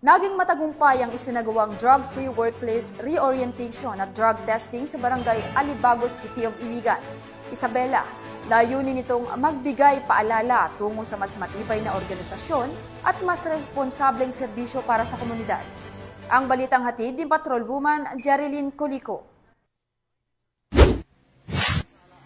Naging matagumpay ang isinagawang drug-free workplace reorientation at drug testing sa Barangay Alibagos City of Iligan. Isabela, layunin nitong magbigay paalala tungo sa mas matibay na organisasyon at mas responsableng serbisyo para sa komunidad. Ang balitang hatid ni Patrolwoman Jerilyn Colico.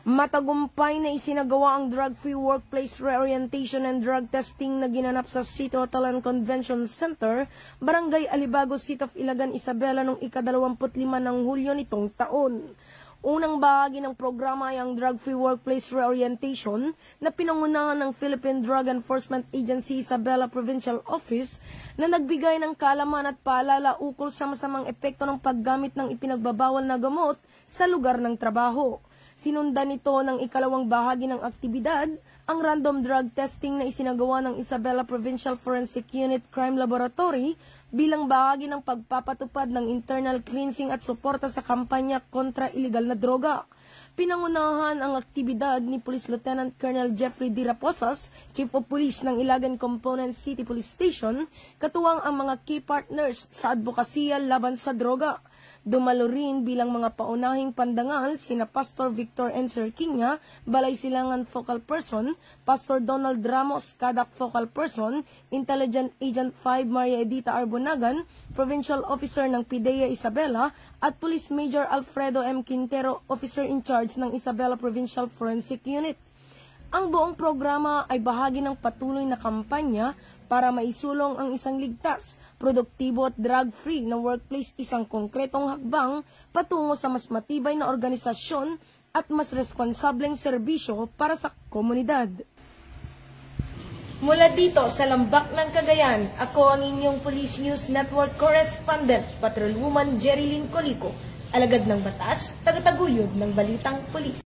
Matagumpay na isinagawa ang drug-free workplace reorientation and drug testing na ginanap sa City Hotel and Convention Center, Barangay Alibagos, City of Iligan, Isabela noong ika-25 ng Hulyo nitong taon. Unang bahagi ng programa ay ang drug-free workplace reorientation na pinangunahan ng Philippine Drug Enforcement Agency Isabela Provincial Office na nagbigay ng kaalaman at paalala ukol sa masamang epekto ng paggamit ng ipinagbabawal na gamot sa lugar ng trabaho. Sinundan nito ng ikalawang bahagi ng aktibidad, ang random drug testing na isinagawa ng Isabela Provincial Forensic Unit Crime Laboratory bilang bahagi ng pagpapatupad ng internal cleansing at suporta sa kampanya kontra ilegal na droga. Pinangunahan ang aktibidad ni Police Lieutenant Colonel Jeffrey D. Raposas, Chief of Police ng Ilagan Component City Police Station, katuwang ang mga key partners sa advokasya laban sa droga. Dumalo rin bilang mga paunahing pandangal sina Pastor Victor N. Serquiña, Balay Silangan Focal Person, Pastor Donald Ramos, Kadak Focal Person, Intelligent Agent 5 Maria Edita Arbonagan, Provincial Officer ng PIDEA Isabela, at Police Major Alfredo M. Quintero, Officer in Charge ng Isabela Provincial Forensic Unit. Ang buong programa ay bahagi ng patuloy na kampanya para maisulong ang isang ligtas, produktibo at drug-free na workplace, isang konkretong hakbang patungo sa mas matibay na organisasyon at mas responsableng serbisyo para sa komunidad. Mula dito sa Lambak ng Cagayan, ako ang inyong Police News Network Correspondent, Patrolwoman Jerilyn Colico, alagad ng batas, tagataguyod ng balitang pulis.